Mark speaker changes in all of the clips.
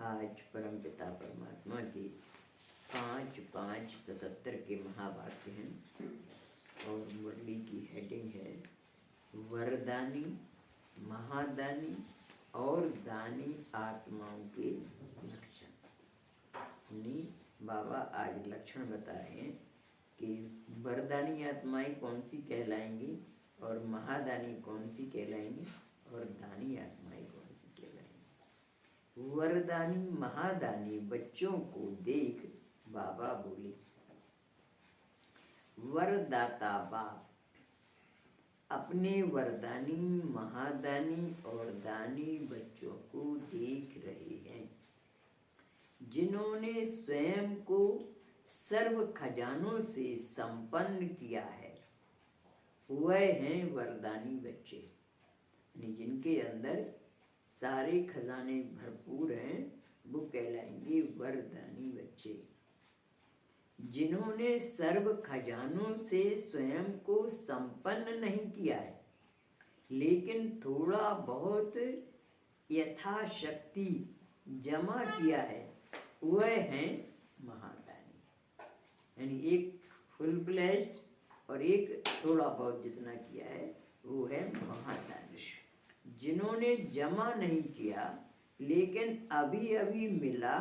Speaker 1: आज परमपिता परमात्मा के 5-5-77 के महावाक्य हैं और मुरली की हेडिंग है वरदानी, महादानी और दानी आत्माओं के लक्षण। बाबा आज लक्षण बता रहे हैं कि वरदानी आत्माएं कौन सी कहलाएंगी और महादानी कौन सी कहलाएंगी और दानी आत्माएं कौन सी कहलाएंगी। वरदानी महादानी बच्चों को देख बाबा बोले, वरदाता बाप अपने वरदानी, महादानी और दानी बच्चों को देख रहे हैं, जिन्होंने स्वयं को सर्व खजानों से संपन्न किया है। वह हैं वरदानी बच्चे, जिनके अंदर सारे खजाने भरपूर हैं, वो कहलाएंगे वरदानी बच्चे। जिन्होंने सर्व खजानों से स्वयं को संपन्न नहीं किया है, लेकिन थोड़ा बहुत यथाशक्ति जमा किया है, वह हैं महादानी। यानी एक फुल फ्लेश्ड और एक थोड़ा बहुत जितना किया है वो है महादानी। जिन्होंने जमा नहीं किया लेकिन अभी अभी मिला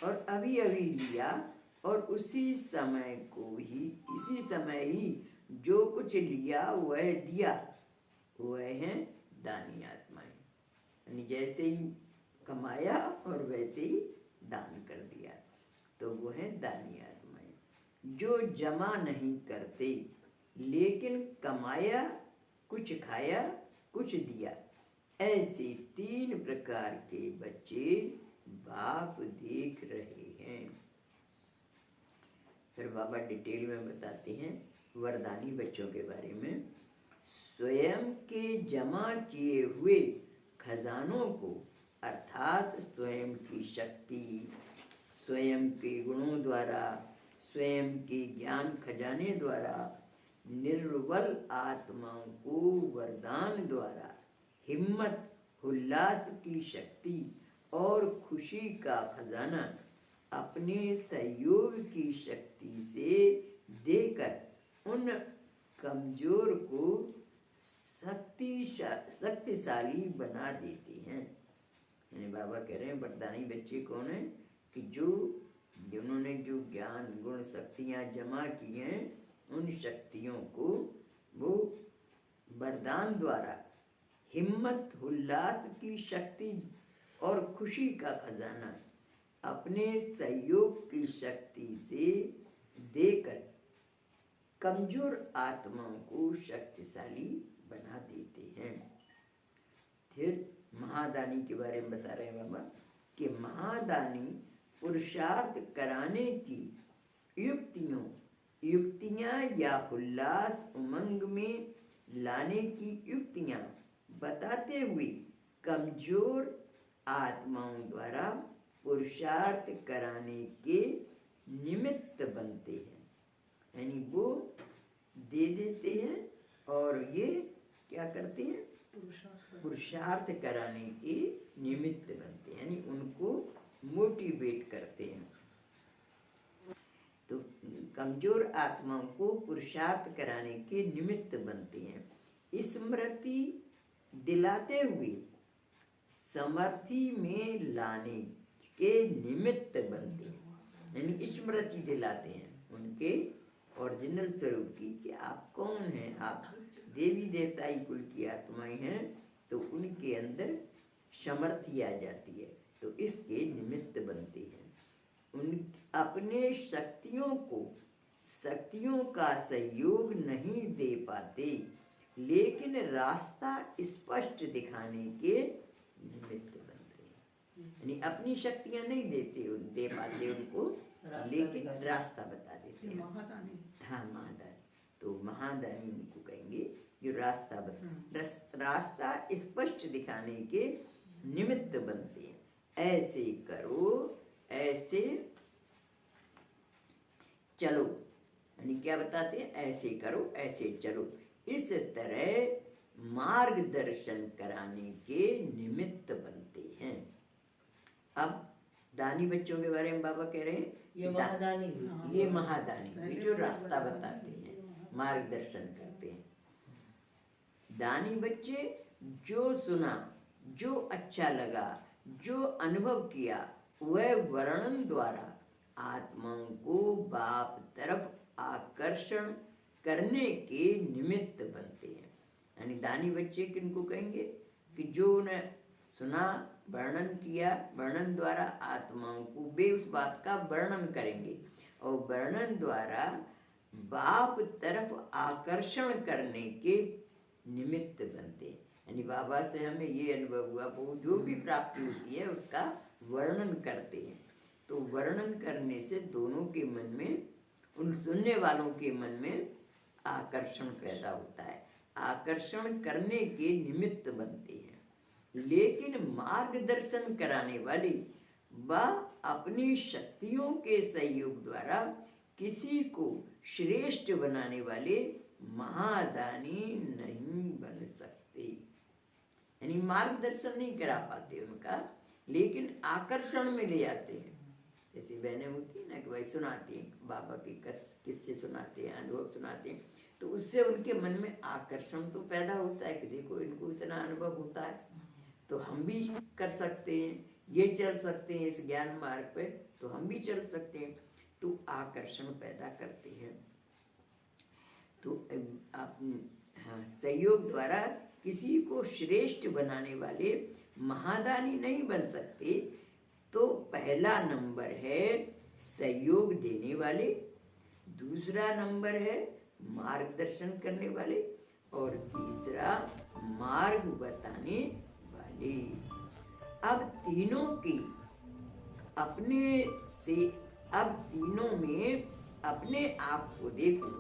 Speaker 1: और अभी अभी लिया और उसी समय ही जो कुछ लिया वह दिया, वह है दानी आत्माएं। यानी जैसे ही कमाया और वैसे ही दान कर दिया, तो वो है दानी आत्माएं। जो जमा नहीं करते लेकिन कमाया, कुछ खाया, कुछ दिया, ऐसे 3 प्रकार के बच्चे बाप देख रहे हैं। फिर बाबा डिटेल में बताते हैं वरदानी बच्चों के बारे में। स्वयं के जमा किए हुए खजानों को अर्थात स्वयं की शक्ति, स्वयं के गुणों द्वारा, स्वयं के ज्ञान खजाने द्वारा निर्बल आत्माओं को वरदान द्वारा हिम्मत, उल्लास की शक्ति और खुशी का खजाना अपने सहयोग की शक्ति से देकर उन कमजोर को शक्तिशाली बना देते हैं। यानी बाबा कह रहे हैं वरदानी बच्चे कौन है कि जिन्होंने जो ज्ञान गुण शक्तियाँ जमा की हैं, उन शक्तियों को वो वरदान द्वारा हिम्मत, उल्लास की शक्ति और खुशी का खजाना अपने सहयोग की शक्ति से देकर कमजोर आत्माओं को शक्तिशाली बना देते हैं। फिर महादानी के बारे में बता रहे हैं बाबा कि महादानी पुरुषार्थ कराने की युक्तियां या उल्लास उमंग में लाने की युक्तियां बताते हुए कमजोर आत्माओं द्वारा पुरुषार्थ कराने के निमित्त बनते हैं। यानी वो दे देते हैं और ये क्या करते हैं, पुरुषार्थ कराने के निमित्त बनते हैं, यानी उनको मोटिवेट करते हैं। तो कमजोर आत्माओं को पुरुषार्थ कराने के निमित्त बनते हैं, स्मृति दिलाते हुए समर्थि में लाने के निमित्त बनते हैं। यानी स्मृति दिलाते हैं उनके ओरिजिनल स्वरूप की कि आप कौन हैं, आप देवी देवताई कुल की आत्माएं हैं, तो उनके अंदर समर्थि आ जाती है, तो इसके निमित्त बनते हैं। उन अपने शक्तियों का सहयोग नहीं दे पाते, लेकिन रास्ता स्पष्ट दिखाने के निमित्त बनते हैं। यानी अपनी शक्तियां नहीं दे पाते उनको, लेकिन रास्ता बता देते हैं। हाँ, महादानी। तो महादानी उनको कहेंगे जो रास्ता स्पष्ट दिखाने के निमित्त बनते हैं। ऐसे करो, ऐसे चलो, यानी क्या बताते हैं, ऐसे करो, ऐसे चलो, इस तरह मार्गदर्शन कराने के निमित्त बनते हैं। अब दानी बच्चों के बारे में बाबा कह रहे हैं
Speaker 2: ये महादानी हुई।
Speaker 1: ये महादानी हुई जो रास्ता बताते हैं, मार्गदर्शन करते हैं। दानी बच्चे जो सुना, जो अच्छा लगा, जो अनुभव किया, वह वर्णन द्वारा आत्माओं को बाप तरफ आकर्षण करने के निमित्त बनते हैं। यानी दानी बच्चे किनको कहेंगे कि जो उन्हें सुना, वर्णन किया, वर्णन द्वारा आत्माओं को वे उस बात का वर्णन करेंगे और वर्णन द्वारा बाप तरफ आकर्षण करने के निमित्त बनते हैं। यानी बाबा से हमें ये अनुभव हुआ, वो जो भी प्राप्ति होती है उसका वर्णन करते हैं। तो वर्णन करने से दोनों के मन में, उन सुनने वालों के मन में आकर्षण पैदा होता है, आकर्षण करने के निमित्त बनते हैं। लेकिन मार्गदर्शन कराने वाली व अपनी शक्तियों के सहयोग द्वारा किसी को श्रेष्ठ बनाने वाले महादानी नहीं बन सकते। यानी मार्गदर्शन नहीं करा पाते उनका, लेकिन आकर्षण में ले आते हैं। जैसे बहनें होती है ना कि भाई सुनाती हैं, बाबा की किस्से सुनाते हैं, अनुभव सुनाते हैं, तो उससे उनके मन में आकर्षण तो पैदा होता है कि देखो इनको इतना अनुभव होता है तो हम भी कर सकते हैं, ये चल सकते हैं इस ज्ञान मार्ग पे, तो हम भी चल सकते हैं। तो आकर्षण पैदा करते हैं। तो आप सहयोग द्वारा किसी को श्रेष्ठ बनाने वाले महादानी नहीं बन सकते। तो पहला नंबर है सहयोग देने वाले, दूसरा नंबर है मार्गदर्शन करने वाले और तीसरा मार्ग बताने वाले। अब तीनों की अपने से, अब तीनों में अपने आप को देखो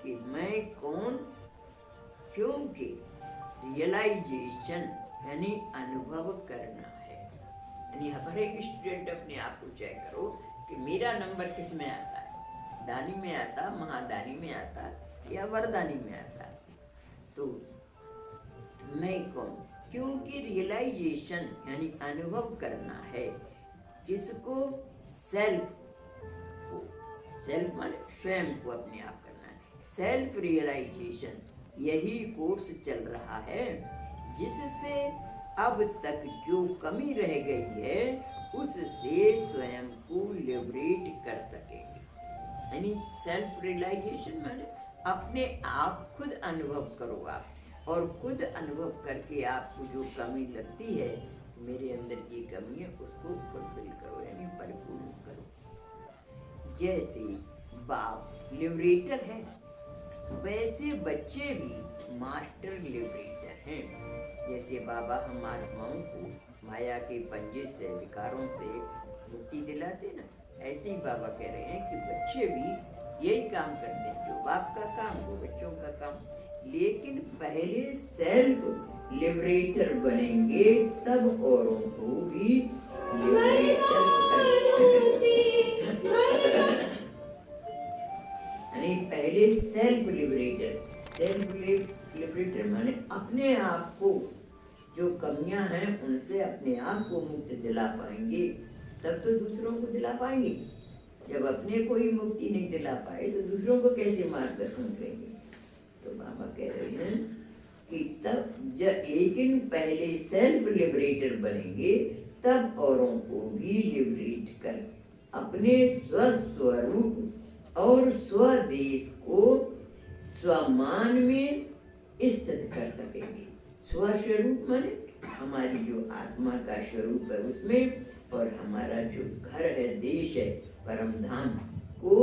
Speaker 1: कि मैं कौन, क्योंकि रियलाइजेशन यानी अनुभव करना है। यानी हर एक स्टूडेंट अपने आप को चेक करो कि मेरा नंबर किस में आता है, दानी में आता, महादानी में आता या वरदानी में आता। तो मैं कौन, क्योंकि रियलाइजेशन यानी अनुभव करना है जिसको सेल्फ को, सेल्फ माने स्वयं को अपने आप करना है, सेल्फ रियलाइजेशन यही कोर्स चल रहा है जिससे अब तक जो कमी रह गई है उससे स्वयं को लिबरेट कर सकेंगे। यानी सेल्फ रियलाइजेशन माने अपने आप खुद अनुभव करो आप, और खुद अनुभव करके आपको जो कमी लगती है, मेरे अंदर ये कमी है, उसको फुलफिल करो यानी परिपूर्ण करो। जैसे बाप लिबरेटर है वैसे बच्चे भी मास्टर लिबरेटर हैं। जैसे बाबा हम आत्माओं को माया के पंजे से, विकारों से मुक्ति दिलाते ना, ऐसे ही बाबा कह रहे हैं कि बच्चे भी यही काम करते हैं, जो बाप का काम वो बच्चों का काम। लेकिन पहले सेल्फ लिबरेटर बनेंगे तब औरों को भी लिबरेटर यानी पहले सेल्फ लिबरेटर माने अपने आप को, जो कमियां हैं उनसे अपने आप को मुक्त दिला पाएंगे, तब तो दूसरों को दिला पाएंगे। जब अपने को ही मुक्ति नहीं दिला पाए तो दूसरों को कैसे मार्गदर्शन करेंगे। तो बाबा कह रहे हैं कि तब लेकिन पहले सेल्फ लिबरेटर बनेंगे तब औरों को भी लिबरेट कर अपने स्वस्वरूप और स्वदेश को स्वमान में स्थित कर सकेंगे। स्वस्वरूप माने हमारी जो आत्मा का स्वरूप है उसमें, और हमारा जो घर है, देश है, परम धाम को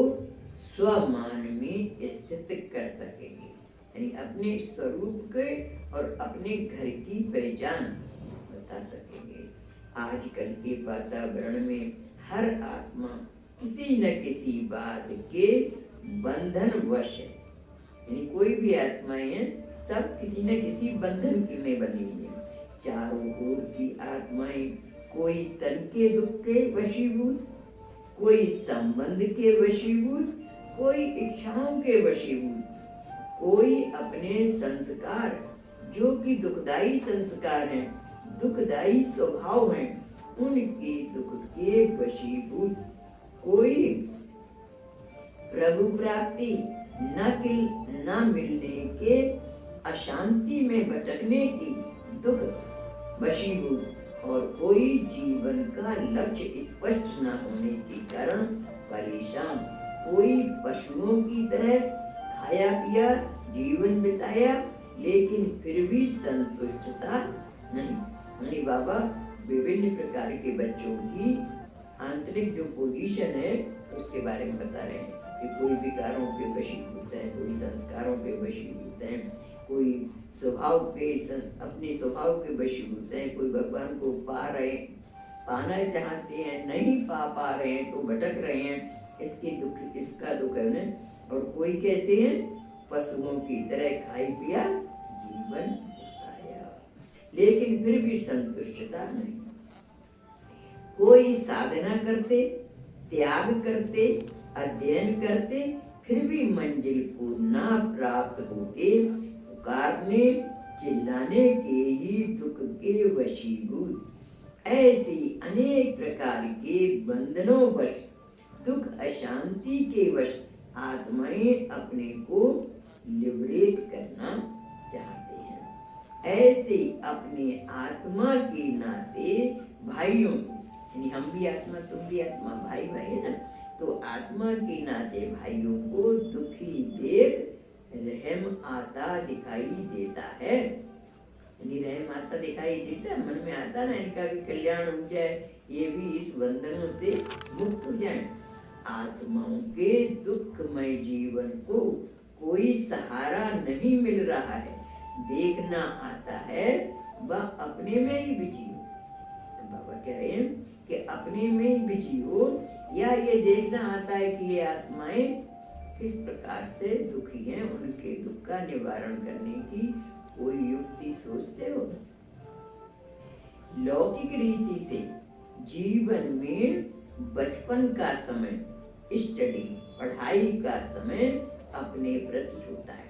Speaker 1: स्वमान में स्थित कर सकेंगे। यानी अपने स्वरूप के और अपने घर की पहचान बता सकेंगे। आजकल के वातावरण में हर आत्मा किसी न किसी बात के बंधन वश है। यानी कोई भी आत्माएं हैं, सब किसी न किसी बंधन की में बनी हुई है। चारों ओर की आत्माएं कोई तन के दुख के वशीभूत, कोई संबंध के वशीभूत, कोई इच्छाओं के वशीभूत, कोई अपने संस्कार जो कि दुखदायी संस्कार हैं, दुखदायी स्वभाव हैं, उनके दुख के वशीभूत। कोई प्रभु प्राप्ति न मिलने के अशांति में भटकने की दुख वशीभूत, और कोई जीवन का लक्ष्य स्पष्ट न होने के कारण परेशान। कोई पशुओं की तरह खाया पिया जीवन बिताया, लेकिन फिर भी संतुष्टता नहीं। यानी बाबा विभिन्न प्रकार के बच्चों की आंतरिक जो पोजीशन है उसके बारे में बता रहे हैं कि कोई विकारों के वशीभूत है, कोई संस्कारों के वशीभूत है, कोई अपने स्वभाव के वशीभूत हैं, कोई भगवान को पाना चाहते हैं, नहीं पा रहे हैं तो भटक रहे हैं, इसका दुख है उन्हें। और कोई कैसे हैं? पशुओं की तरह खाई पिया जीवन बिताया, लेकिन फिर भी संतुष्टता नहीं। कोई साधना करते, त्याग करते, अध्ययन करते, फिर भी मंजिल को ना प्राप्त होते, पुकारने चिल्लाने के ही दुख के वशीभूत। ऐसी अनेक प्रकार के बंधनों वश, दुख अशांति के वश आत्माएं अपने को लिबरेट करना चाहते हैं। ऐसे अपने आत्मा के नाते भाइयों, यानी हम भी आत्मा तुम भी आत्मा, भाई भाई है ना, तो आत्मा के नाते भाइयों को दुखी देख रहम आता दिखाई देता है। यानी रहम आता दिखाई देता है, मन में आता ना इनका भी कल्याण हो जाए, ये भी इस बंधनों से मुक्त हो जाए। आत्माओं के दुखमय जीवन को कोई सहारा नहीं मिल रहा है, देखना आता है वह अपने में ही बिजी हो। बाबा कह रहे हैं कि अपने में ही बिजी हो, या ये देखना आता है कि ये आत्माएं किस प्रकार से दुखी हैं, उनके दुख का निवारण करने की कोई युक्ति सोचते हो? लौकिक रीति से जीवन में बचपन का समय, स्टडी पढ़ाई का समय अपने प्रति होता है।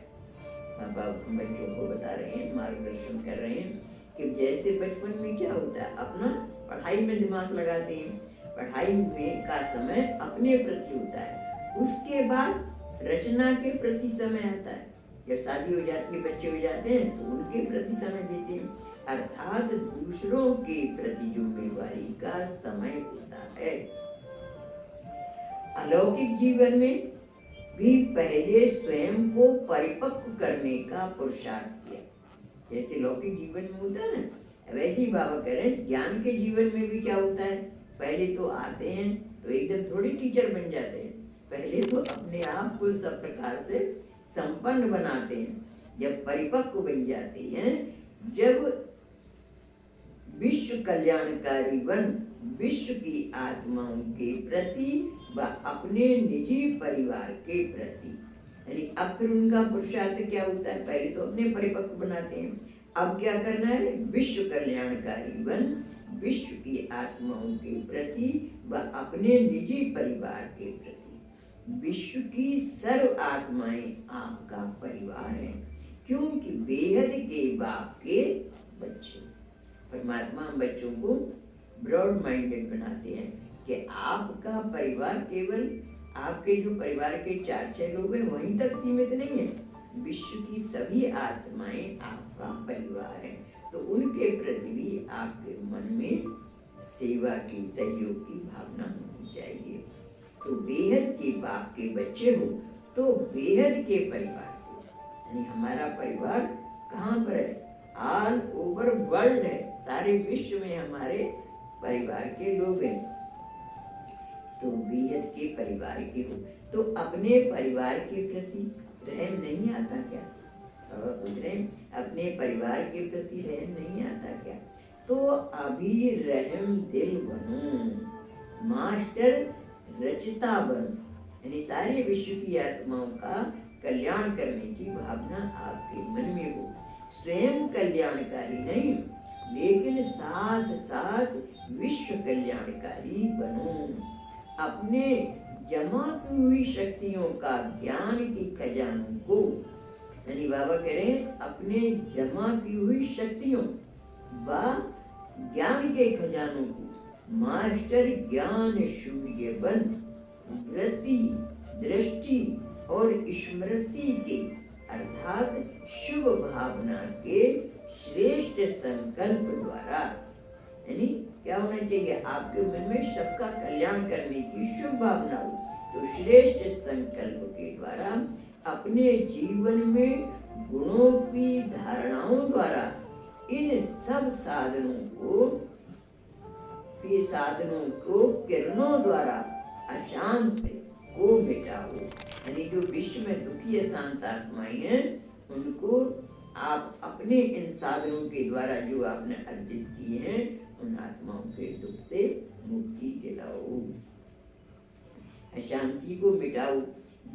Speaker 1: बाबा बच्चों को बता रहे हैं, मार्गदर्शन कर रहे हैं कि जैसे बचपन में क्या होता है, अपना पढ़ाई में दिमाग लगाते हैं, पढ़ाई में का समय अपने प्रति होता है। उसके बाद रचना के प्रति समय आता है, जब शादी हो जाती है, बच्चे हो जाते हैं तो उनके प्रति समय देते हैं, अर्थात दूसरों के प्रति जिम्मेवारी का समय होता है। अलौकिक जीवन में भी पहले स्वयं को परिपक्व करने का पुरुषार्थ किया। जैसे लौकिक जीवन में होता है ना, वैसे ही बाबा कह रहे हैं ज्ञान के जीवन में भी क्या होता है, पहले तो आते हैं तो एकदम थोड़ी टीचर बन जाते हैं, पहले तो अपने आप को सब प्रकार से संपन्न बनाते हैं। जब परिपक्व बन जाते हैं, जब विश्व कल्याणकारी बन विश्व की आत्माओं के प्रति व अपने निजी परिवार के प्रति, यानी अब फिर उनका पुरुषार्थ क्या होता है, पहले तो अपने परिपक्व बनाते हैं, अब क्या करना है, विश्व कल्याणकारी बन विश्व की आत्माओं के प्रति व अपने निजी परिवार के प्रति। विश्व की सर्व आत्माएं आपका परिवार है, क्योंकि बेहद के बाप के बच्चे। परमात्मा हम बच्चों को ब्रॉड माइंडेड बनाते हैं कि आपका परिवार केवल आपके जो परिवार के 4-6 लोग हैं वहीं तक सीमित नहीं है, विश्व की सभी आत्माएं आपका परिवार है। तो उनके प्रति भी आपके मन में सेवा की, सहयोग की भावना होनी चाहिए। तो बेहद के बाप के बच्चे हो तो बेहद के परिवार हो, यानी हमारा परिवार कहाँ पर है, ऑल ओवर वर्ल्ड है, सारे विश्व में हमारे परिवार के लोग हैं। तो बेहद के परिवार के हो तो अपने परिवार के प्रति रहम नहीं आता क्या? पूछ रहे हैं अपने परिवार के प्रति रहम नहीं आता क्या? तो अभी रहम दिल बनो, मास्टर रचता बनो, यानी सारे विश्व की आत्माओं का कल्याण करने की भावना आपके मन में हो। स्वयं कल्याणकारी नहीं, लेकिन साथ साथ विश्व कल्याणकारी बनो। अपने जमा की हुई शक्तियों का, ज्ञान की खजानों को, यानी बाबा कह रहे हैं अपने जमा की हुई शक्तियों व ज्ञान के खजानों को मास्टर ज्ञान शूर्य बन वृत्ति दृष्टि और स्मृति के अर्थात शुभ भावना के श्रेष्ठ संकल्प द्वारा, यानी क्या होना चाहिए, आपके मन में सबका कल्याण करने की शुभ भावना हो, तो श्रेष्ठ संकल्प के द्वारा अपने जीवन में गुणों की धारणाओं द्वारा इन सब साधनों को किरणों द्वारा अशांत को मिटाओ। यानी जो विश्व में दुखी अशांत आत्माएं हैं उनको आप अपने इन साधनों के द्वारा जो आपने अर्जित किए हैं उन आत्माओं के दुख से मुक्ति दिलाओ, अशांति को मिटाओ।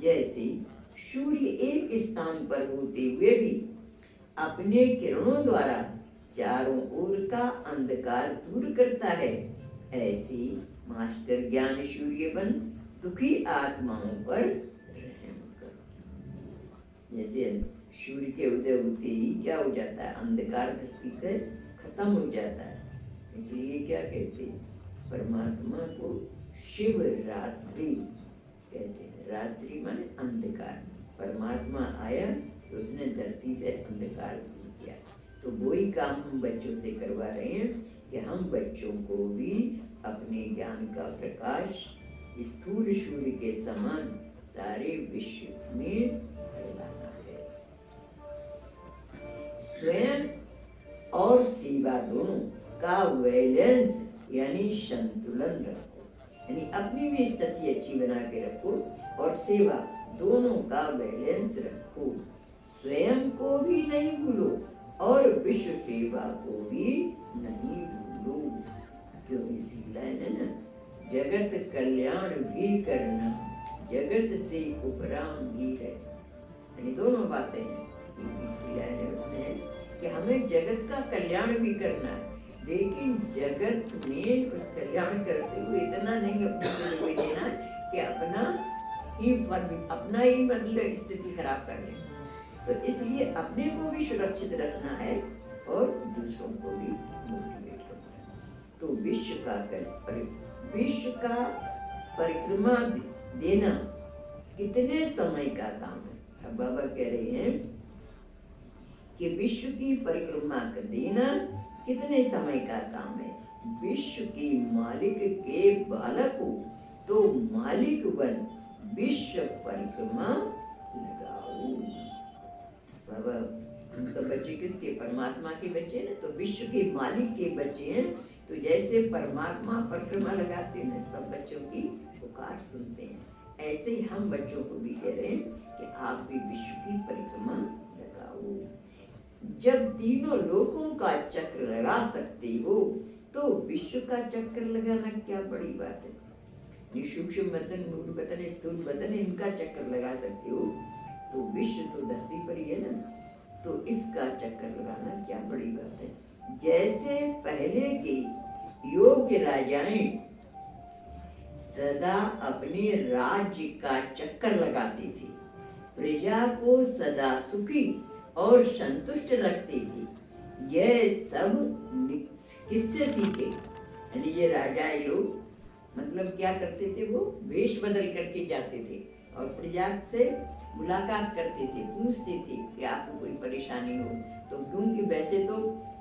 Speaker 1: जैसे सूर्य एक स्थान पर होते हुए भी अपने किरणों द्वारा चारों ओर का अंधकार दूर करता है, ऐसे मास्टर ज्ञान सूर्य बन दुखी आत्माओं पर रहम करो। जैसे सूर्य के उदय होते ही क्या हो जाता है, अंधकार धरती से खत्म हो जाता है, इसलिए क्या कहते हैं, परमात्मा को शिव रात्रि कहते हैं। रात्रि माने अंधकार, परमात्मा आया तो उसने धरती से अंधकार दूर किया। तो वही काम हम बच्चों से करवा रहे हैं कि हम बच्चों को भी अपने ज्ञान का प्रकाश स्थूल सूर्य के समान सारे विश्व में फैलाना है। स्वयं और सेवा दोनों का बैलेंस यानी संतुलन रखो, यानी अपनी भी स्थिति अच्छी बना के रखो और सेवा दोनों का बैलेंस रखो। स्वयं को भी नहीं भूलो और विश्व सेवा को भी नहीं भूलो। क्यों, इसी लाइन है ना, जगत कल्याण भी करना जगत से उपराम भी है, यानी दोनों बातें लाइन है उसमें कि हमें जगत का कल्याण भी करना है, लेकिन जगत में उस कल्याण करते हुए इतना नहीं अपने को देना कि अपना ही मतलब स्थिति खराब कर ले। तो इसलिए अपने को भी सुरक्षित रखना है और दूसरों को भी मोटिवेट करना है। तो विश्व का परिक्रमा देना कितने समय का काम है। अब बाबा कह रहे हैं कि विश्व की परिक्रमा कर देना कितने समय का काम है। विश्व के मालिक के बालक हो तो मालिक बन विश्व परिक्रमा लगाओ। बाबा हम सब बच्चे किसके, परमात्मा के बच्चे हैं, तो विश्व के मालिक के बच्चे हैं। तो जैसे परमात्मा परिक्रमा लगाते हैं, सब बच्चों की पुकार सुनते हैं, ऐसे ही हम बच्चों को भी कह रहे हैं कि आप भी विश्व की परिक्रमा लगाओ। जब तीनों लोकों का चक्र लगा सकते हो तो विश्व का चक्कर लगाना क्या बड़ी बात है। ये सूक्ष्म बदन, मूल बदन, स्थूल बदन, इनका चक्कर लगा सकते हो तो विश्व तो धरती पर ही है ना, तो इसका चक्कर लगाना क्या बड़ी बात है। जैसे पहले के योग्य राजाएं सदा अपने राज्य का चक्कर लगाती थी, प्रजा को सदा सुखी और संतुष्ट रखती थी। यह सब किससे सीखे, यानी ये राजाएं लोग मतलब क्या करते थे, वो वेश बदल करके जाते थे और प्रजा से मुलाकात करते थे, पूछते थे कि आपको कोई परेशानी हो तो, क्योंकि वैसे तो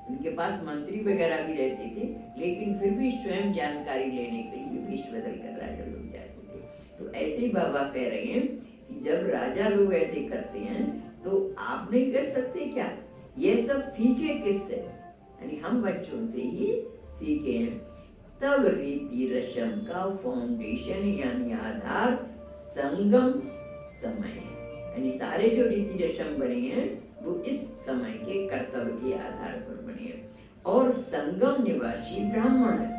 Speaker 1: उनके पास मंत्री वगैरह भी रहते थे, लेकिन फिर भी स्वयं जानकारी लेने के लिए वेश बदल कर राजा लोग जाते थे। तो ऐसे ही बाबा कह रहे हैं कि जब राजा लोग ऐसे करते हैं तो आप नहीं कर सकते क्या। ये सब सीखे किससे, यानी हम बच्चों से ही सीखे हैं। तब रीति रस्म का फाउंडेशन यानी आधार संगम समय है, यानी सारे जो रीति रस्म बने हैं वो इस समय के कर्तव्य के आधार पर बने हैं और संगम निवासी ब्राह्मण है।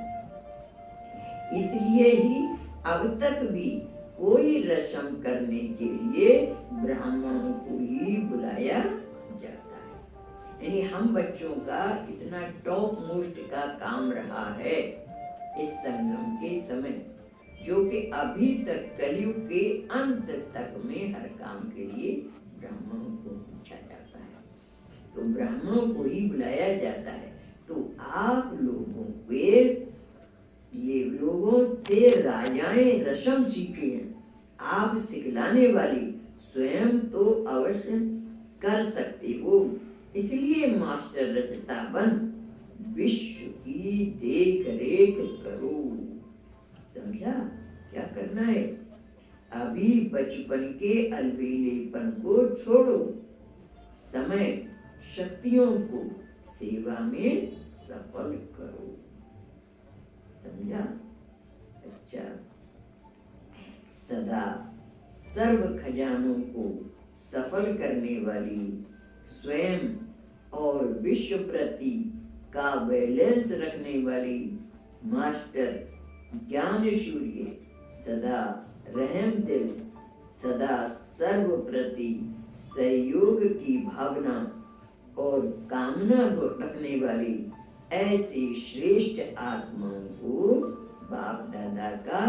Speaker 1: इसलिए ही अब तक भी कोई रस्म करने के लिए ब्राह्मणों को ही बुलाया जाता है। यानी हम बच्चों का इतना टॉप मोस्ट का काम रहा है इस संगम के समय, जो कि अभी तक कलयुग के अंत तक में हर काम के लिए ब्राह्मणों को पूछा जाता है, तो ब्राह्मणों को ही बुलाया जाता है। तो आप लोगों के लोगों से राजाएं रसम सीखे हैं, आप सिखलाने वाली स्वयं तो अवश्य कर सकते हो। इसलिए मास्टर रचता बन विश्व की देख रेख करो। समझा क्या करना है? अभी बचपन के अलबेलेपन को छोड़ो, समय शक्तियों को सेवा में सफल करो। समझा? अच्छा, सदा सर्व खजानों को सफल करने वाली स्वयं और विश्व प्रति का बैलेंस रखने वाली मास्टर ज्ञान सूर्य सदा रहम दिल, सदा सर्व प्रति सहयोग की भावना और कामना को रखने वाली ऐसी श्रेष्ठ आत्माओं को बाप दादा का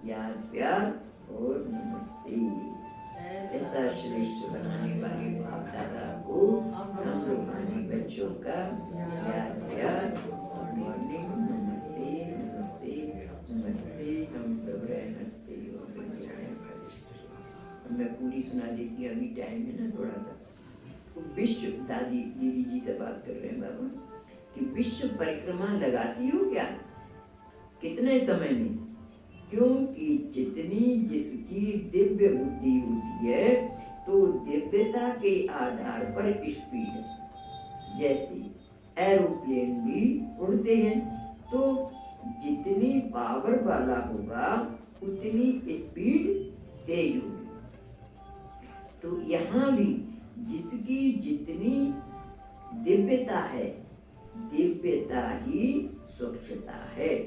Speaker 1: याद प्यार और नमस्ते। ऐसा श्रेष्ठ बनाने वाले बाप दादा को हम रूहानी बच्चों का याद प्यार और मॉर्निंग नमस्ते नमस्ते नमस्ते। हम सब नमस्ते। मैं पूरी सुना देती हूँ, अभी टाइम है ना थोड़ा सा। तो विश्व दादी दीदी जी से बात कर रहे हैं बाबा कि विश्व परिक्रमा लगाती हो क्या, कितने समय में? क्योंकि जितनी जिसकी दिव्य बुद्धि होती है तो दिव्यता के आधार पर स्पीड, जैसे एरोप्लेन भी उड़ते हैं, तो जितनी पावर वाला होगा उतनी स्पीड तेज होगी। तो यहाँ भी जिसकी जितनी दिव्यता है, दिव्यता ही स्वच्छता है।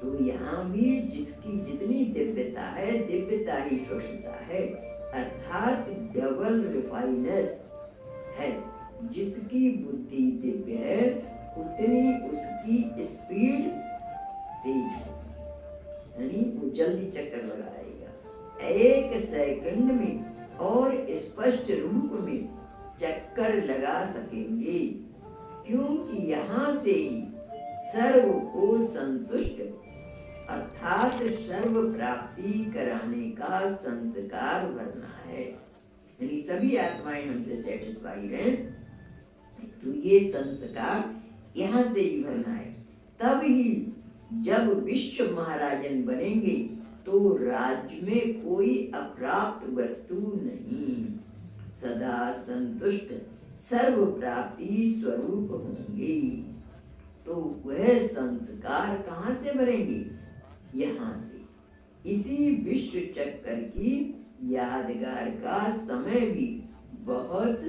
Speaker 1: तो यहाँ भी जिसकी जितनी दिव्यता है, दिव्यता ही स्वच्छता है, अर्थात डबल रिफाइनेस है। जिसकी बुद्धि दिव्य है उतनी उसकी स्पीड तेज होगी, यानी वो जल्दी चक्कर लगाएगा। 1 सेकंड में और स्पष्ट रूप में चक्कर लगा सकेंगे, क्योंकि यहाँ से ही सर्व को संतुष्ट अर्थात सर्व प्राप्ति कराने का संस्कार भरना है। यानी सभी आत्माएं हमसे सेटिस्फाइड हैं, तो ये संस्कार यहाँ से ही भरना है। तब ही जब विश्व महाराजन बनेंगे तो राज्य में कोई अप्राप्त वस्तु नहीं, सदा संतुष्ट सर्व प्राप्ति स्वरूप होंगे। तो वह संस्कार कहाँ से भरेंगे? यहाँ से। इसी विश्व चक्कर की यादगार का समय भी बहुत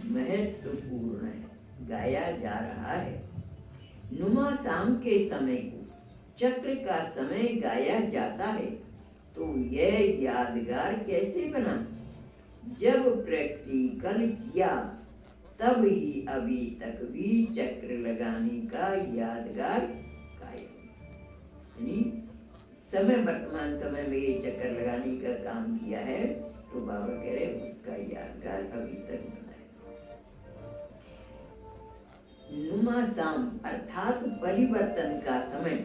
Speaker 1: महत्वपूर्ण है, गाया जा रहा है। नुमा शाम के समय को चक्र का समय गाया जाता है, तो यह यादगार कैसे बना? जब प्रैक्टिकल किया तब ही अभी तक भी चक्र लगाने का यादगार कायम। समय वर्तमान समय में ये चक्कर लगाने का काम किया है, तो बाबा कह रहे उसका यादगार अभी तक बना है। नुमा शाम अर्थात परिवर्तन का समय,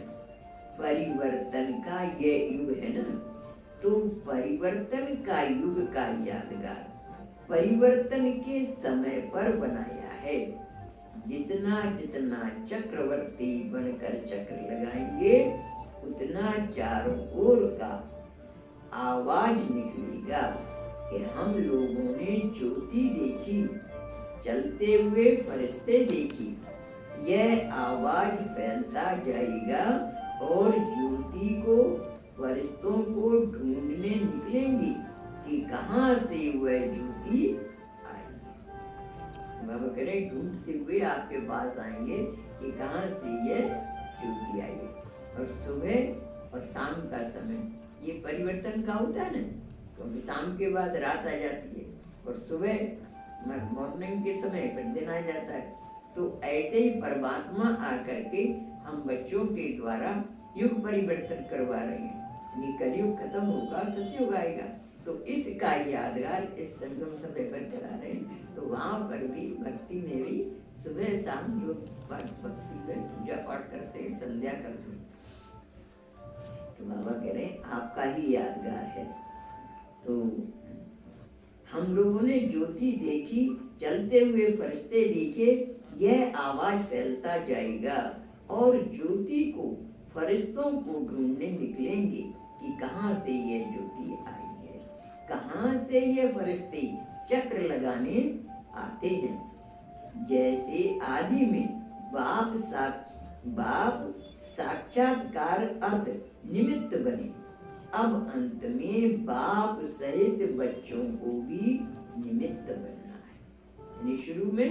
Speaker 1: परिवर्तन का ये युग है ना, तो परिवर्तन का युग का यादगार परिवर्तन के समय पर बनाया है। जितना जितना चक्रवर्ती बनकर चक्र लगाएंगे उतना चारों ओर का आवाज निकलेगा कि हम लोगों ने ज्योति देखी, चलते हुए फरिश्ते देखी। यह आवाज फैलता जाएगा और ज्योति को फरिश्तों को ढूंढने निकलेंगी कि कहाँ से वह ज्योति आई। बाबा कह रहे ढूंढते हुए आपके पास आएंगे कि कहाँ से यह ज्योति आई। और सुबह और शाम का समय ये परिवर्तन का होता है ना, क्योंकि शाम के बाद रात आ जाती है और सुबह मॉर्निंग के समय फिर दिन आ जाता है। तो ऐसे ही परमात्मा आकर के हम बच्चों के द्वारा युग परिवर्तन करवा रहे हैं। कलयुग खत्म होगा, सतयुग आएगा, तो इसका यादगार इस संगम समय पर करा रहे हैं। तो वहाँ पर भी भक्ति में भी सुबह शाम जो भक्ति में पूजा पाठ करते हैं, संध्या करते हैं, तो बाबा कह रहे हैं आपका ही यादगार है। तो हम लोगों ने ज्योति देखी, चलते हुए फरिश्ते देखे, यह आवाज फैलता जाएगा और ज्योति को फरिश्तों को ढूंढने निकलेंगे कि कहाँ से यह ज्योति आई है, कहाँ से ये फरिश्ते चक्र लगाने आते हैं। जैसे आदि में बाप साक्षात्कार अर्थ निमित्त बने, अब अंत में बाप सहित बच्चों को भी निमित्त बनना है। यानी शुरू में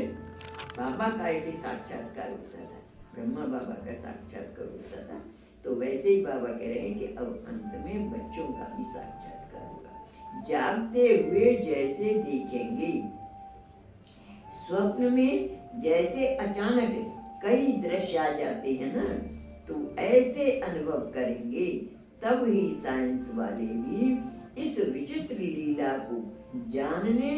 Speaker 1: बाबा का ऐसे साक्षात्कार होता था, ब्रह्मा बाबा का साक्षात्कार होता था, तो वैसे ही बाबा कह रहे हैं कि अब अंत में बच्चों का भी साक्षात्कार होगा। जागते हुए जैसे देखेंगे, स्वप्न में जैसे अचानक कई दृश्य आ जाते हैं ना, तो ऐसे अनुभव करेंगे, तब ही साइंस वाले भी इस विचित्र लीला को जानने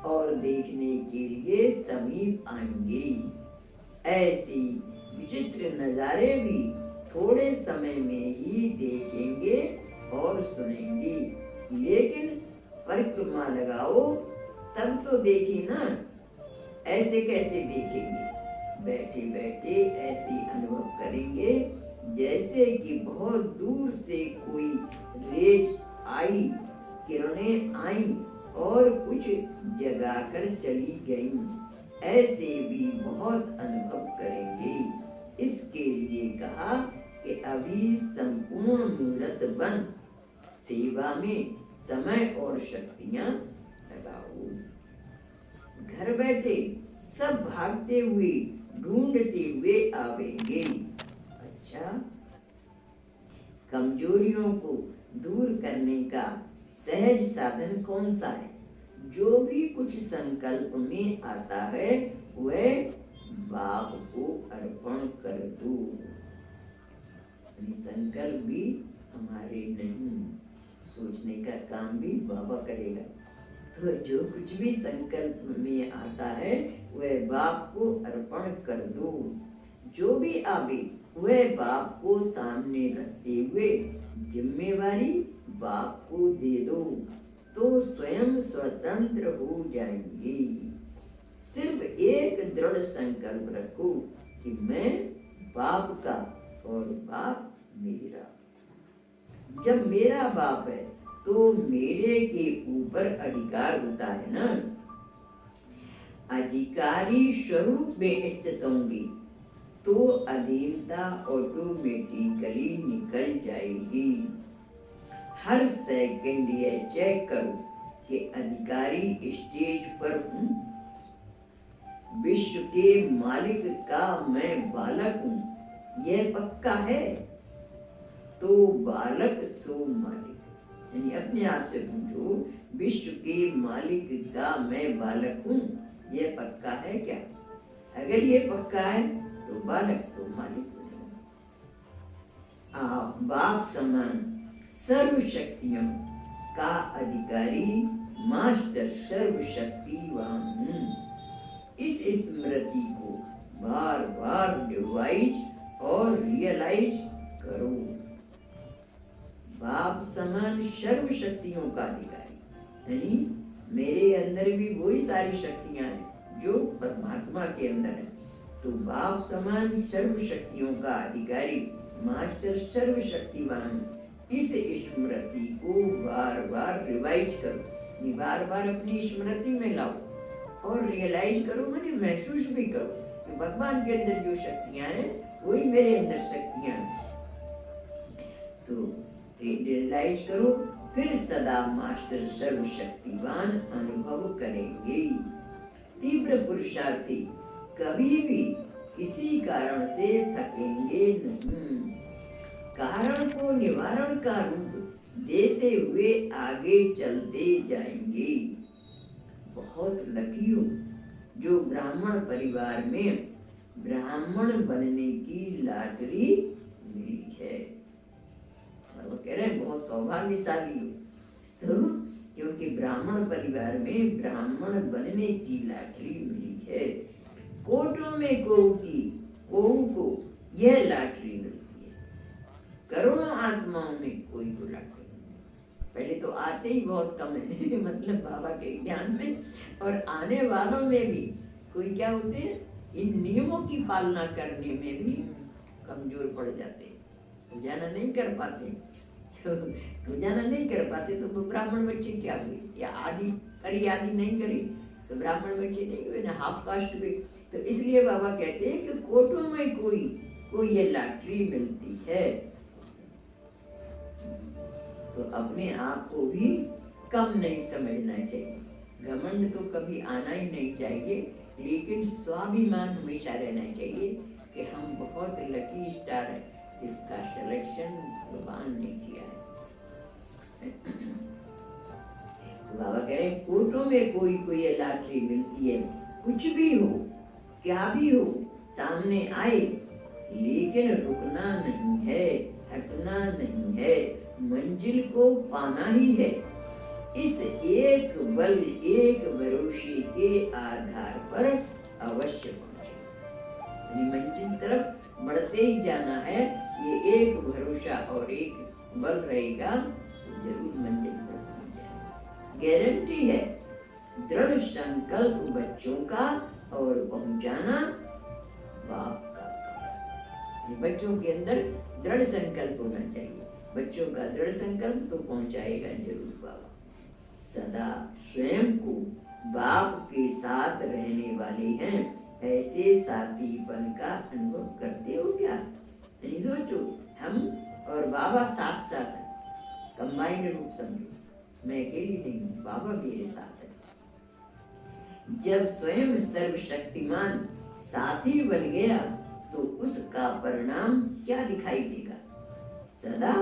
Speaker 1: और देखने के लिए समीप आएंगे। ऐसी विचित्र नजारे भी थोड़े समय में ही देखेंगे और सुनेंगे। लेकिन परिक्रमा लगाओ तब तो देखी ना, ऐसे कैसे देखेंगे? बैठे बैठे ऐसे अनुभव करेंगे जैसे कि बहुत दूर से कोई रेज आई, किरणें आई और कुछ जगाकर चली गई। ऐसे भी बहुत अनुभव करेंगे। इसके लिए कहा कि अभी संपूर्ण मूर्त बन सेवा में समय और शक्तियां लगाओ। घर बैठे सब भागते हुए ढूंढते हुए आवेंगे। अच्छा, कमजोरियों को दूर करने का सहज साधन कौन सा है? जो भी कुछ संकल्प में आता है वह बाप को अर्पण कर दो। संकल्प भी हमारे नहीं, सोचने का काम भी बाबा करेगा। तो जो कुछ भी संकल्प में आता है वह बाप को अर्पण कर दो। जो भी आवे वह बाप को सामने रखते हुए जिम्मेवारी बाप को दे दो, तो स्वयं स्वतंत्र हो जाएंगे। सिर्फ एक दृढ़ संकल्प रखो कि मैं बाप का और बाप मेरा। जब मेरा बाप है तो मेरे के ऊपर अधिकार होता है ना। अधिकारी स्वरूप में स्थित होंगी तो अधीनता ऑटोमेटिकली निकल जाएगी। हर सेकंड ये चेक करो कि अधिकारी स्टेज पर हूँ, विश्व के मालिक का मैं बालक हूँ, यह पक्का है? तो बालक सो मालिक, यानी अपने आप से पूछो, विश्व के मालिक का मैं बालक हूँ, यह पक्का है क्या? अगर ये पक्का है तो बालक सो मालिक हो जाए। आप बाप समान सर्व शक्तियों का अधिकारी मास्टर सर्वशक्तिवान हूँ। इस स्मृति को बार बार रिवाइज और रियलाइज करो। बाप समान सर्व शक्तियों का अधिकारी, यानी मेरे अंदर भी वही सारी शक्तियां हैं जो परमात्मा के अंदर है। तो बाप समान सर्व शक्तियों का अधिकारी मास्टर सर्वशक्तिवान, इस स्मृति को बार बार रिवाइज करो, बार बार अपनी स्मृति में लाओ और रियलाइज करो, मैंने महसूस भी करो कि भगवान के अंदर जो शक्तियां हैं वही मेरे अंदर शक्तियां हैं। तो रियलाइज करो, फिर सदा मास्टर सर्वशक्तिवान अनुभव करेंगे। तीव्र पुरुषार्थी कभी भी किसी कारण से थकेंगे नहीं। कारण को निवारण का रूप देते हुए आगे चलते जाएंगे। बहुत लकी हो जो ब्राह्मण परिवार में ब्राह्मण बनने की लॉटरी मिली है। और वो कह रहे हैं बहुत सौभाग्यशाली हो, तो क्योंकि ब्राह्मण परिवार में ब्राह्मण बनने की लॉटरी मिली है। कोटों में कोहू को यह लॉटरी मिलती है, करोड़ों आत्माओं में कोई बुलाते नहीं। पहले तो आते ही बहुत कम है मतलब बाबा के ज्ञान में, और आने वालों में भी कोई क्या होते हैं, इन नियमों की पालना करने में भी कमजोर पड़ जाते, रोजाना नहीं कर पाते। रोजाना नहीं कर पाते तो वो ब्राह्मण बच्चे क्या हुए, या आदि करी आदि नहीं करी तो ब्राह्मण बच्चे नहीं हुए ना, हाफ कास्ट हुए। तो इसलिए बाबा कहते हैं कि कोटों में कोई ये लॉटरी मिलती है, तो अपने आप को भी कम नहीं समझना चाहिए। घमंड तो कभी आना ही नहीं चाहिए, लेकिन स्वाभिमान हमेशा रहना चाहिए कि हम बहुत लकी स्टार हैं, इसका सिलेक्शन भगवान ने किया है। तो बाबा कह रहे हैं कोटों में कोई लॉटरी मिलती है, कुछ भी हो क्या भी हो सामने आए, लेकिन रुकना नहीं है, हटना नहीं है, मंजिल को पाना ही है। इस एक बल एक भरोसे के आधार पर अवश्य पहुंचे, मंजिल तरफ बढ़ते ही जाना है। ये एक भरोसा और एक बल रहेगा तो जरूर मंजिल पर पहुंच जाएगा, गारंटी है। दृढ़ संकल्प बच्चों का और पहुंचाना बाप का काम। बच्चों के अंदर दृढ़ संकल्प होना चाहिए, बच्चों का दृढ़ संकल्प तो पहुंचाएगा जरूर बाबा। सदा स्वयं को बाप के साथ रहने वाले हैं, ऐसे साथीपन का अनुभव करते हो क्या? नहीं सोचो हम और बाबा साथ साथ हैं, कंबाइंड रूप समझो, मैं अकेली नहीं हूँ, बाबा मेरे साथ है। जब स्वयं सर्वशक्तिमान साथी बन गया तो उसका परिणाम क्या दिखाई देगा? सदा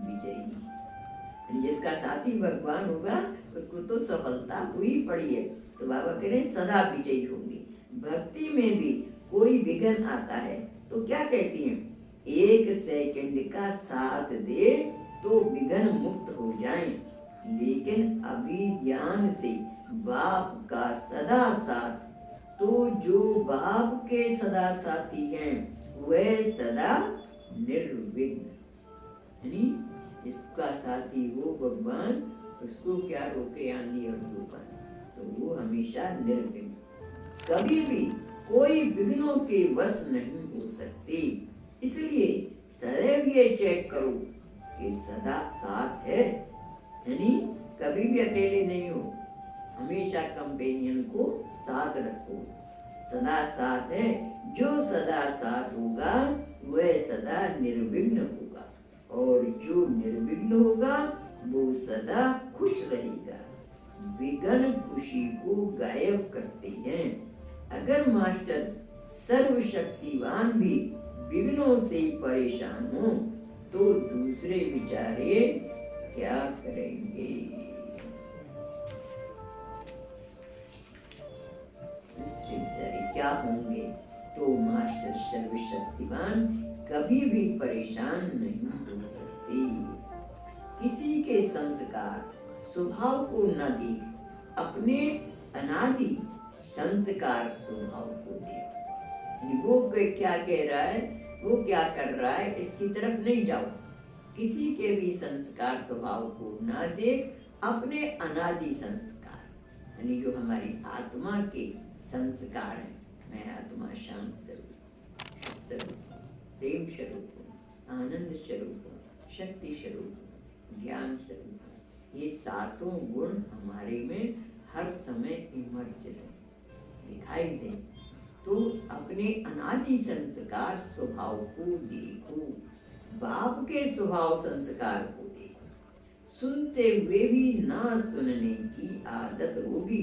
Speaker 1: विजयी। जिसका साथी भगवान होगा उसको तो सफलता हुई पड़ी है, तो बाबा कह रहे हैं सदा विजयी होंगे। भक्ति में भी कोई विघ्न आता है तो क्या कहती हैं, एक सेकंड का साथ दे तो विघ्न मुक्त हो जाएं, लेकिन अभी ज्ञान से बाप का सदा साथ, तो जो बाप के सदा साथी हैं वह सदा निर्विघ्न, यानी जिसका साथी हो भगवान उसको क्या रोके आंधी और तूफान, तो वो हमेशा निर्विघ्न, कभी भी कोई विघ्नों के वश नहीं हो सकती। इसलिए सदैव ये चेक करो कि सदा साथ है, यानी कभी भी अकेले नहीं हो, हमेशा कंपेनियन को साथ रखो। सदा साथ है, जो सदा साथ होगा वह सदा निर्विघ्न होगा, और जो निर्विघ्न होगा वो सदा खुश रहेगा। विघ्न खुशी को गायब करते हैं। अगर मास्टर सर्वशक्तिवान भी विघ्नों से परेशान हो तो दूसरे बेचारे क्या करेंगे? दूसरे बेचारे क्या होंगे? तो मास्टर सर्वशक्तिवान कभी भी परेशान नहीं हो सकते। किसी के संस्कार स्वभाव को न देख, अपने अनादि संस्कार स्वभाव को देख। वो क्या कह रहा है, वो क्या कर रहा है, इसकी तरफ नहीं जाओ। किसी के भी संस्कार स्वभाव को न देख, अपने अनादि संस्कार, यानी जो हमारी आत्मा के संस्कार हैं। मैं आत्मा शांत स्वरूप, प्रेम स्वरूप हूँ, आनंद स्वरूप हूँ, शक्ति स्वरूप हूँ, ज्ञान स्वरूप हूँ। ये सातों गुण हमारे में हर समय इमर्ज रहे, दिखाई दे। तो अपने अनादि संस्कार स्वभाव को देखो, बाप के स्वभाव संस्कार को देखो। सुनते हुए भी ना सुनने की आदत होगी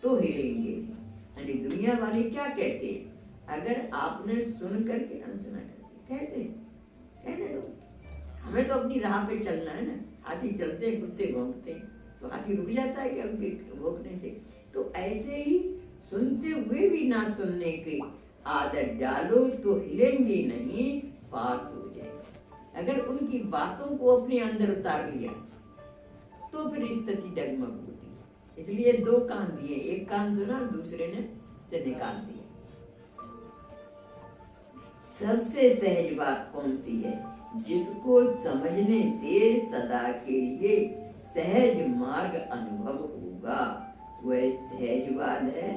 Speaker 1: तो हिलेंगे। यानी दुनिया वाले क्या कहते हैं, अगर आपने सुन करके अनसुना कहते दो, हमें तो अपनी राह पे चलना है ना। हाथी चलते हैं, कुत्ते भौंकते हैं, तो हाथी रुक जाता है क्या उनके भौंकने से? तो ऐसे ही सुनते हुए भी ना सुनने की आदत डालो तो हिलेंगे नहीं, पास हो जाएगा। अगर उनकी बातों को अपने अंदर उतार लिया तो फिर स्थिति डगमग होती है। इसलिए दो कान दिए, एक कान सुना, दूसरे ने से निकाल दिया। सबसे सहज बात कौन सी है जिसको समझने से सदा के लिए सहज मार्ग अनुभव होगा। वह सहजवाद है।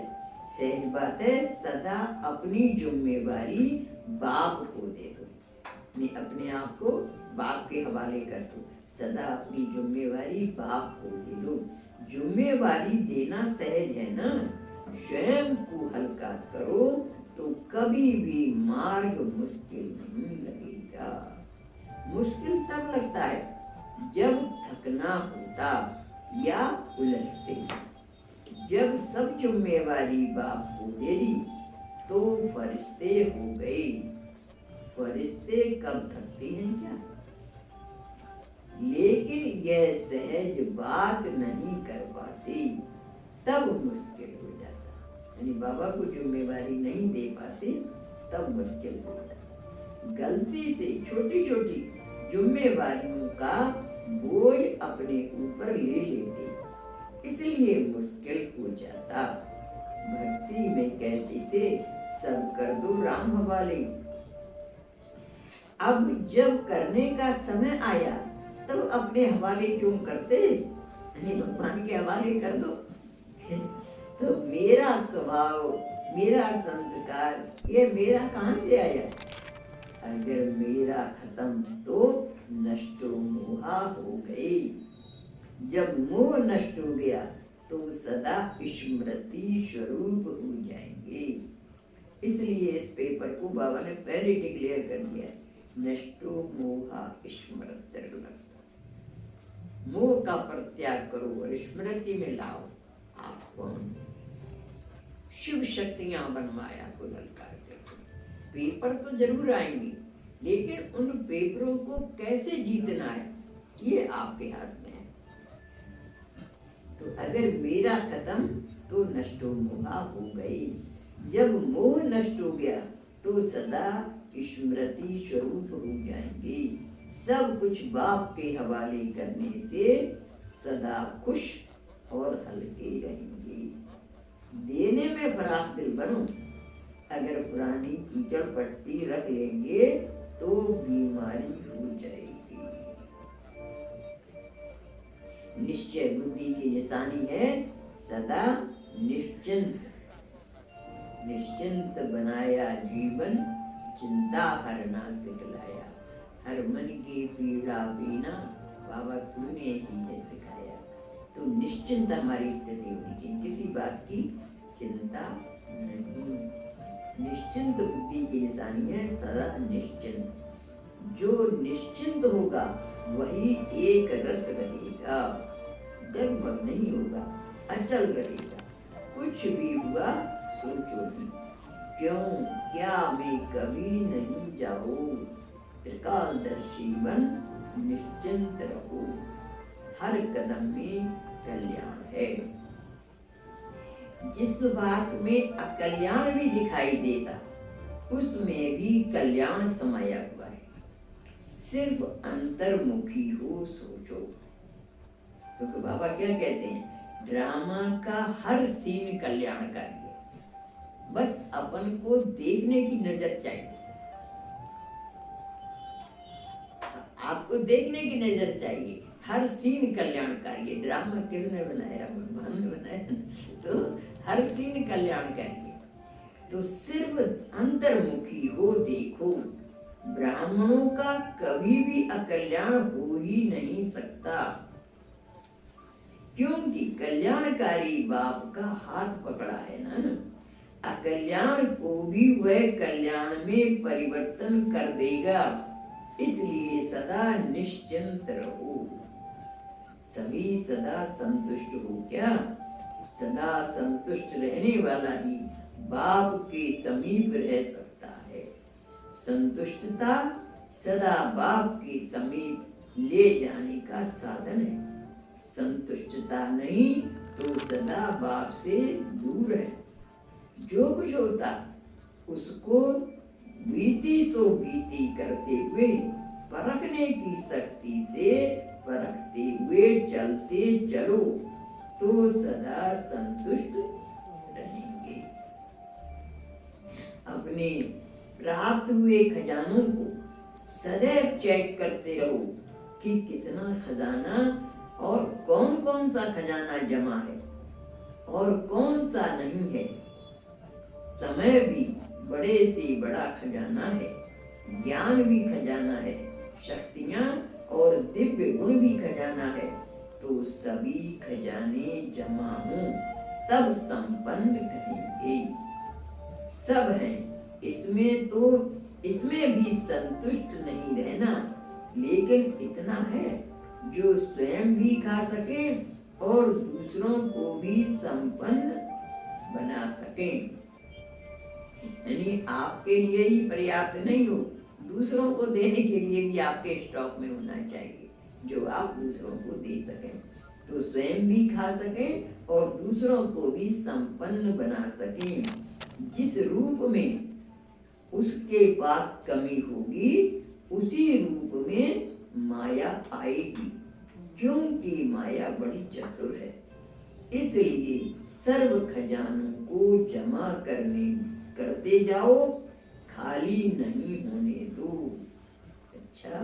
Speaker 1: सहज बात है, सदा अपनी जिम्मेवारी बाप को दे दो। मैं अपने आप को बाप के हवाले कर दो। सदा अपनी जिम्मेवारी बाप को दे दो। जिम्मेवारी देना सहज है ना। स्वयं को हल्का करो तो कभी भी मार्ग मुश्किल नहीं लगेगा। मुश्किल तब लगता है जब थकना होता या उलझते। जब सब जिम्मेवारी बाप को दे दी तो फरिश्ते हो गए। फरिश्ते कब थकते हैं क्या? लेकिन यह सहज बात नहीं कर पाते, तब मुश्किल हो जाता। यानी बाबा को जिम्मेवारी नहीं दे पाते तब मुश्किल हो जाता। गलती से छोटी छोटी जिम्मेवारियों का बोझ अपने ऊपर ले लेते, इसलिए मुश्किल हो जाता। भक्ति में कहते थे सब कर दो राम हवाले। अब जब करने का समय आया तब अपने हवाले क्यों करते? यानी भगवान के हवाले कर दो। तो मेरा स्वभाव, मेरा संस्कार, ये मेरा कहाँ से आया? अगर मेरा खत्म तो नष्टो मोहा हो गई। जब मोह नष्ट हो गया तो सदा स्मृति स्वरूप हो जाएंगे। इसलिए इस पेपर को बाबा ने पहले डिक्लेयर कर दिया, नष्टो मोहा स्मृति। मोह का परित्याग करो और स्मृति में लाओ आप कौन। शिव शक्तियां बनवाया को ललकार कर। पेपर तो जरूर आएंगे, लेकिन उन पेपरों को कैसे जीतना है ये आपके हाथ में है। तो अगर मेरा खत्म तो नष्टो मोहा हो गई। जब मोह नष्ट हो गया तो सदा स्मृति स्वरूप हो जाएंगे। सब कुछ बाप के हवाले करने से सदा खुश और हल्के रहेंगे। देने में फराख दिल बनो। अगर पुरानी कीचड़ पट्टी रख लेंगे तो बीमारी हो जाएगी। निश्चय बुद्धि की निशानी है सदा निश्चिंत। निश्चिंत बनाया जीवन, चिंता हरना सिखलाया। हर मन की पीड़ा पीना बाबा तूने ही है सिखाया। तो निश्चिंत हमारी स्थिति होनी चाहिए, किसी बात की चिंता नहीं। निश्चिंत बुद्धि की निशानी है सदा निश्चिंत। जो निश्चिंत होगा वही एक रस रहेगा, डगमग नहीं होगा, अचल रहेगा। कुछ भी हुआ सोचो ही, क्यों क्या मैं कभी नहीं जाऊं। त्रिकालदर्शी बन निश्चिंत रहो, हर कदम में कल्याण है। जिस बात में अकल्याण भी दिखाई देता उसमें भी कल्याण समाया हुआ है। सिर्फ अंतर्मुखी हो सोचो। तो बाबा क्या कहते हैं, ड्रामा का हर सीन कल्याणकारी है। बस अपन को देखने की नजर चाहिए। आपको देखने की नजर चाहिए। हर सीन कल्याणकारी है। ड्रामा किसने बनाया? भगवान ने बनाया। तो हर सीन कल्याणकारी है। तो सिर्फ अंतर्मुखी हो देखो। ब्राह्मणों का कभी भी अकल्याण हो ही नहीं सकता, क्योंकि कल्याणकारी बाप का हाथ पकड़ा है ना। अकल्याण को भी वह कल्याण में परिवर्तन कर देगा। इसलिए सदा निश्चिंत रहो। सभी सदा संतुष्ट हो क्या? सदा संतुष्ट रहने वाला ही बाप के समीप रह सकता है। संतुष्टता सदा बाप के समीप ले जाने का साधन है। संतुष्टता नहीं तो सदा बाप से दूर है। जो कुछ होता उसको बीती सो बीती करते हुए, परखने की शक्ति से परखते हुए चलते चलो तो सदा संतुष्ट रहेंगे। अपने प्राप्त हुए खजानों को सदैव चेक करते रहो कि कितना खजाना और कौन कौन सा खजाना जमा है और कौन सा नहीं है। समय भी बड़े से बड़ा खजाना है, ज्ञान भी खजाना है, शक्तियां और दिव्य गुण भी खजाना है। तो सभी खजाने जमा हों तब संपन्न कहेंगे। सब हैं इसमें भी संतुष्ट नहीं रहना, लेकिन इतना है जो स्वयं भी खा सके और दूसरों को भी संपन्न बना सके। यानी आपके लिए ही पर्याप्त नहीं हो, दूसरों को देने के लिए भी आपके स्टॉक में होना चाहिए, जो आप दूसरों को दे सकें, तो स्वयं भी खा सकें और दूसरों को भी संपन्न बना सकें। जिस रूप में उसके पास कमी होगी उसी रूप में माया आएगी, क्योंकि माया बड़ी चतुर है। इसलिए सर्व खजानों को जमा करते जाओ, खाली नहीं होने दो। अच्छा।